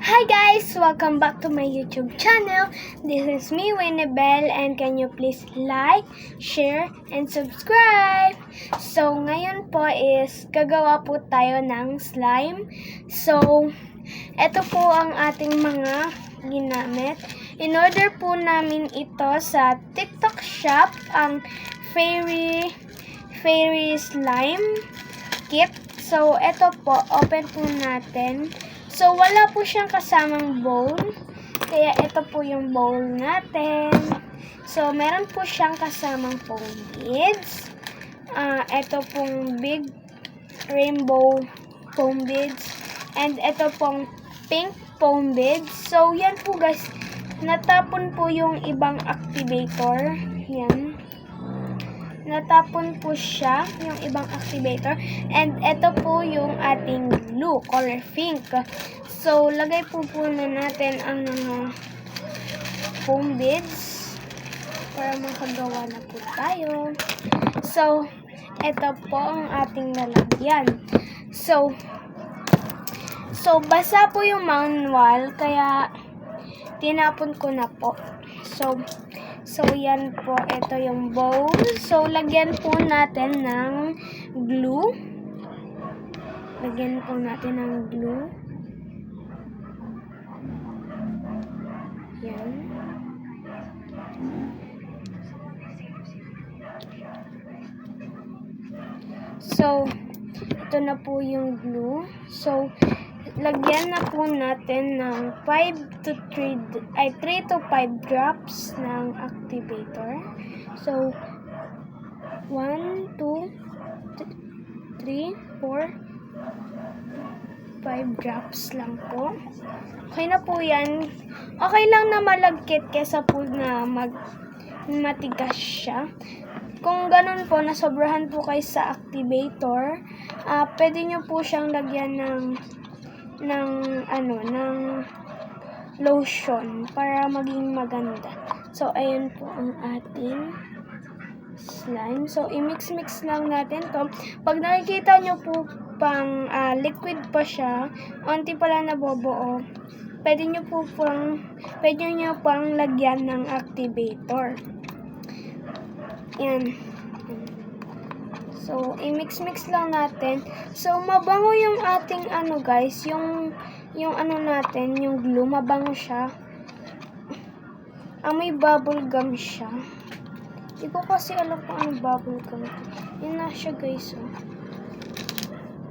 Hi guys! Welcome back to my YouTube channel. This is me, Winnebel, and can you please like, share, and subscribe? So, ngayon po is gagawa po tayo ng slime. So, ito po ang ating mga ginamit. In-order po namin ito sa TikTok shop, ang Fairy Slime Kit. So, ito po, open po natin. So, wala po siyang kasamang bowl. Kaya, ito po yung bowl natin. So, meron po siyang kasamang foam beads. Ito pong big rainbow foam beads. And ito pong pink foam beads. So, yan po guys. Natapon po yung ibang activator. Yan. Natapon po siya, yung ibang activator. And ito po yung ating glue, color pink. So, lagay po na natin ang mga foam beads para makagawa na po tayo. So, ito po ang ating lalagyan. So, basa po yung manual, kaya tinapon ko na po. So, yan po. Ito yung bowl. So, lagyan po natin ng glue. Lagyan po natin ng glue. Yan. So, ito na po yung glue. So, lagyan na po natin ng 3 to 5 drops ng activator. So, 1, 2, 3, 4, 5 drops lang po. Okay na po yan. Okay lang na malagkit kesa po na matigas siya. Kung ganun po, nasobrahan po kayo sa activator, pwede nyo po siyang lagyan ng lotion para maging maganda. So, ayun po ang ating slime. So, i-mix lang natin to. Pag nakikita nyo po pang liquid pa siya, onti pa lang nabubuo, pwede nyo pang lagyan ng activator. Yan. So, i-mix lang natin. So, mabango yung ating guys, yung natin, yung glue, mabango siya. May bubble gum siya. Hindi ko kasi alam kung ano bubble gum. Yan na siya guys. Oh.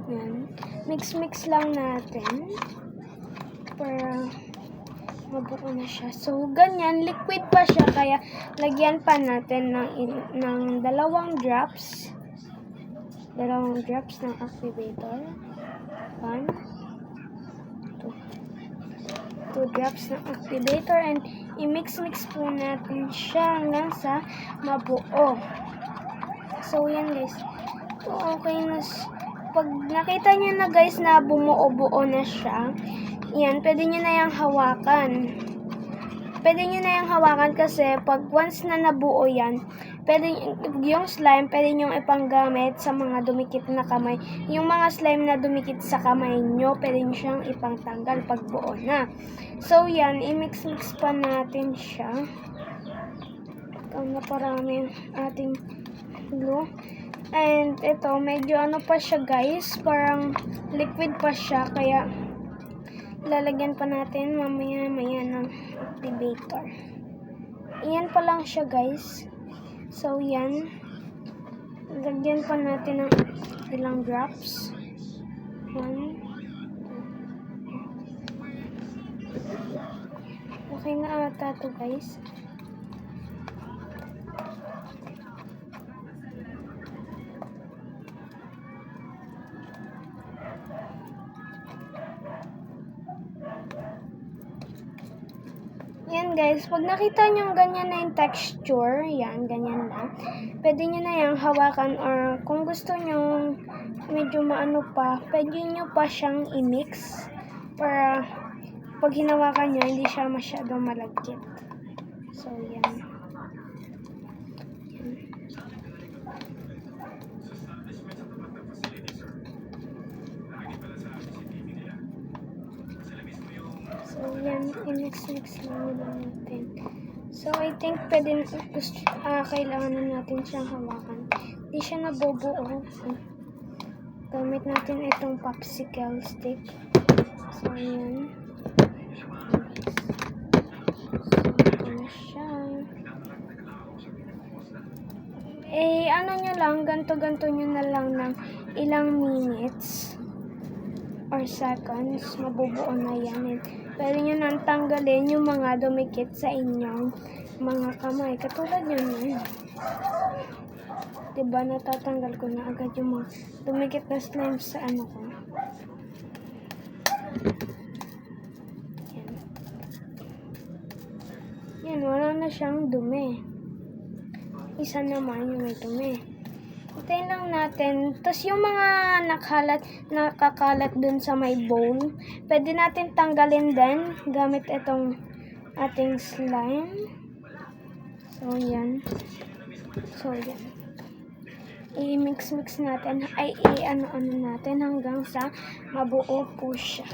Yan. Mix lang natin. Para mabuo na siya. So, ganyan. Liquid pa siya. Kaya, lagyan pa natin ng 2 drops. 2 drops ng activator. 1, 2 drops ng activator. And, i-mix po natin siya hanggang sa mabuo. So, yan guys. So, okay na. Pag nakita nyo na guys na bumuo-buo na siya, yan, pwede nyo na yung hawakan. Pwede nyo na yung hawakan kasi pag once na nabuo yan, yung slime, pwede nyo ipanggamit sa mga dumikit na kamay. Yung mga slime na dumikit sa kamay nyo, pwede nyo siyang ipangtanggal pag buo na. So, yan, i-mix pa natin siya. Ito na parami yung ating glue. And ito, medyo pa siya guys, parang liquid pa siya, kaya lalagyan pa natin mamaya ng activator. Iyan pa lang siya guys. So, yan. Lagyan pa natin ng ilang drops. 1. Okay na ata to guys. Yan guys, pag nakita nyo ganyan na yung texture, yan, ganyan na, pwede nyo na yung hawakan, or kung gusto nyo medyo maano pa, pwede nyo pa siyang i-mix para pag hinawakan nyo, hindi siya masyadong malagkit. So, yan. So, yan. I-mix lang natin. So, I think kailangan na natin siyang hawakan. Hindi siya nabubuo. Gamit natin itong popsicle stick. So, yan. So, ito na siya. Ano nyo lang, ganto-ganto nyo na lang ng ilang minutes or seconds, mabubuo na yan. Pwede nyo nang tanggalin yung mga dumikit sa inyong mga kamay. Katulad yun yan. Diba, natatanggal ko na agad yung mga dumikit na slime sa ano ko. Yan. Yan, wala na siyang dumi. Isa naman yung may dumi. Hintayin lang natin. Tapos yung mga nakakalat dun sa may bowl, pwede natin tanggalin din gamit itong ating slime. So, yan. So, yan. I-mix natin. I-ano natin hanggang sa mabuo po siya.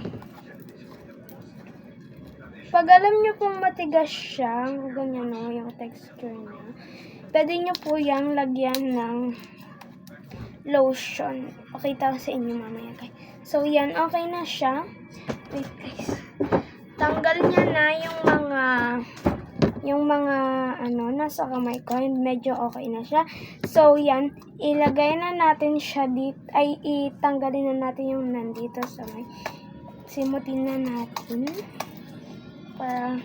Pag alam nyo kung matigas siya, ganyan o, yung texture niya, pwede nyo po yung lagyan ng lotion. Pakita ko sa inyo mamaya, guys. So, yan. Okay na siya. Wait, guys. Tanggal niya na yung mga nasa kamay ko. Medyo okay na siya. So, yan. Ilagay na natin siya dito. Itanggalin na natin yung nandito sa may. Simutin na natin. Para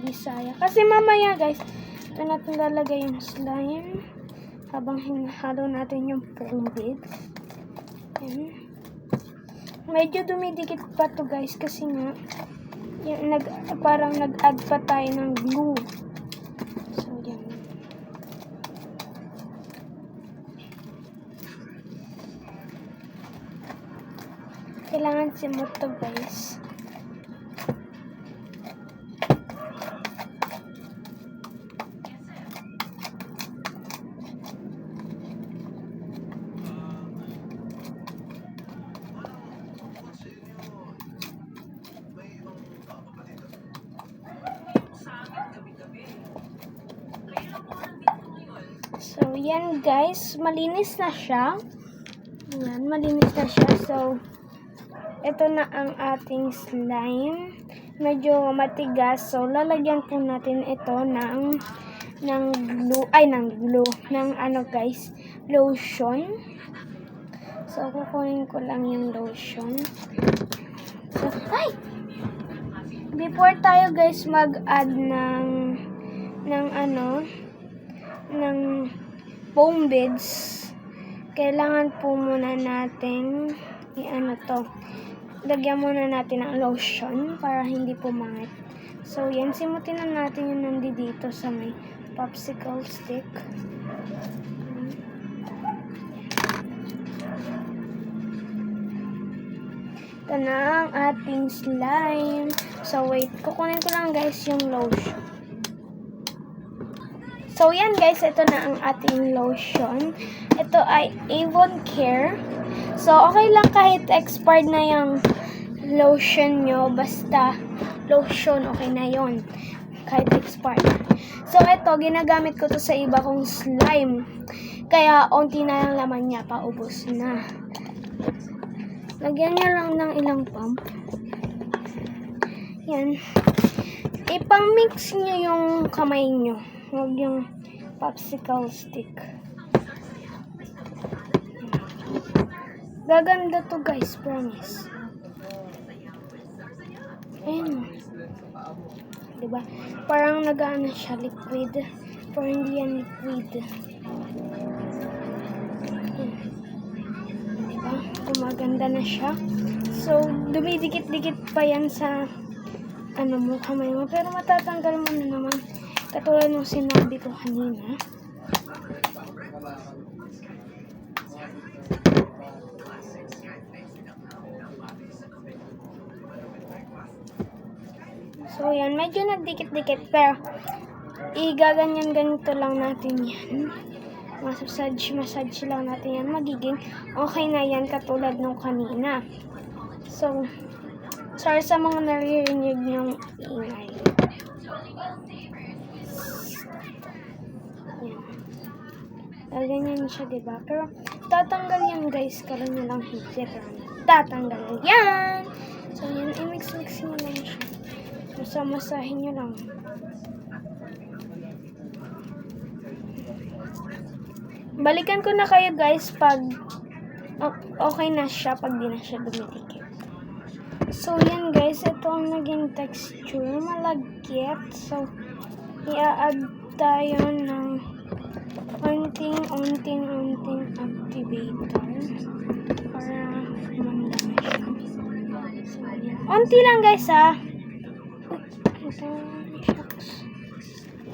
bisaya. Kasi mamaya, guys, ito natin lalagay yung slime. Habang hinahalo natin yung foam bits. Yan. Medyo dumidikit pa to, guys, kasi nga parang nag-add pa tayo ng glue. So, yan. Kailangan simot to, guys. So, yan, guys. Malinis na siya. Yan, malinis na siya. So, ito na ang ating slime. Medyo matigas. So, lalagyan po natin ito ng glue. Guys, lotion. So, kukunin ko lang yung lotion. So, before tayo, guys, mag-add ng foam beads, kailangan po muna natin lagyan muna natin ng lotion para hindi pumangit. So, yan, simutin na natin yung nandito sa may popsicle stick. Ito na ang ating slime. So, wait, kukunin ko lang, guys, yung lotion. So, yan, guys, ito na ang ating lotion. Ito ay Avon Care. So, okay lang kahit expired na yung lotion nyo. Basta, lotion, okay na yon kahit expired. So, ito, ginagamit ko to sa iba kong slime. Kaya, onti na lang laman niya, paubos na. Lagyan niya lang ng ilang pump. Yan. Ipang-mix nyo yung kamay nyo. Huwag yung popsicle stick. Gaganda to, guys, promise. Ayan. Diba? Parang nag-ano siya, liquid. Pero hindi yan liquid. Diba? Gumaganda na siya. So, dumidikit-dikit pa yan sa kamay mo. Pero matatanggal mo na naman. Katulad ng sinabi ko kanina. So, yan. Medyo nagdikit-dikit. Pero, igaganyan-ganito lang natin yan. Massage lang natin yan. Magiging okay na yan katulad nung kanina. So, Sorry sa mga naririnig niyong ingay. Ganyan siya, diba? Pero, tatanggal yan, guys. Karoon nyo lang higit. Tatanggal yan! So, yan. I-mix-mix nyo lang siya. Masamasahin nyo lang. Balikan ko na kayo, guys, pag okay na siya, pag di na siya dumitikit. So, yan, guys. Ito ang naging texture. Malagkit. So, i-add tayo ng unting activator para gumanda na siya. So, yan. Unti lang, guys, ha. Ito, shucks.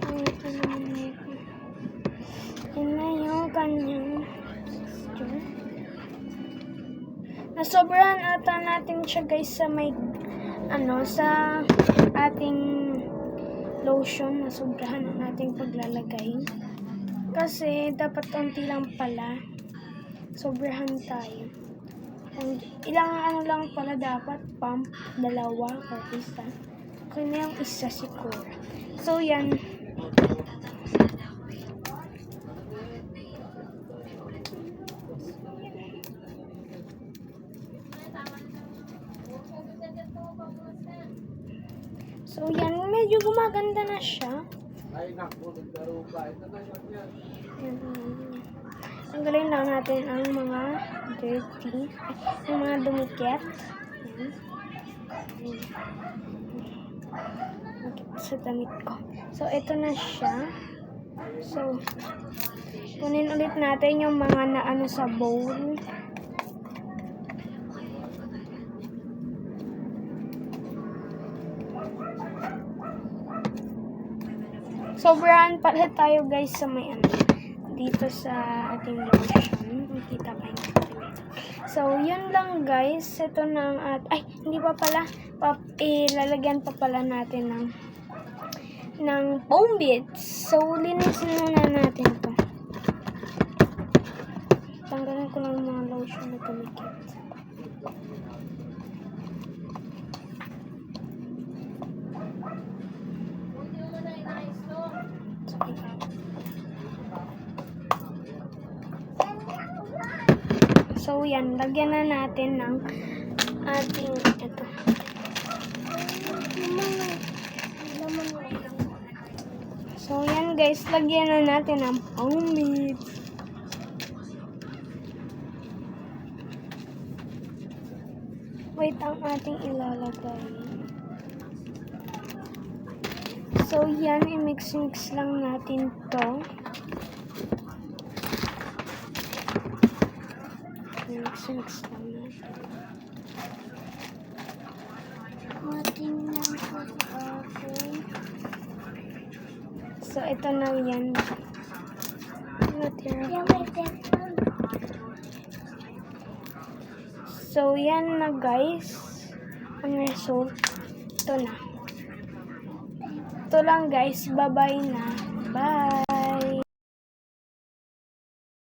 Ito naman ito. Yan na yung kanyang texture. Nasobrahan ata natin siya, guys, sa may, sa ating lotion. Nasobrahan na natin paglalagay. Kasi, dapat unti lang pala. Sobrahan tayo. Ilang lang pala dapat. Pump, 2 or isa. Okay na yung isa siguro. So, yan. So, yan. Medyo gumaganda na siya. Tanggalin lang natin ang mga dirty, ang mga dumikit. Sa damit ko. So, ito na siya. So, kunin ulit natin yung mga naano sa bowl. Sobrahan pala tayo, guys, sa may dito sa ating lotion. Makita kayo natin. So, yun lang, guys. Ito na ang hindi pa pala. Ilalagyan pa pala natin ng foam bits. So, linisin muna natin ito. Tanggalin ko lang mga lotion na tumikit. So, yan. Lagyan na natin ng ating ito. So, yan, guys. Lagyan na natin ng foam bits. Wait, ang ating ilalagay. So, yan. I-mix-mix lang natin to. Mix lang natin. So, ito na yan. So, yan na, guys. Ang result. Ito na. Ito lang, guys. Bye-bye na. Bye!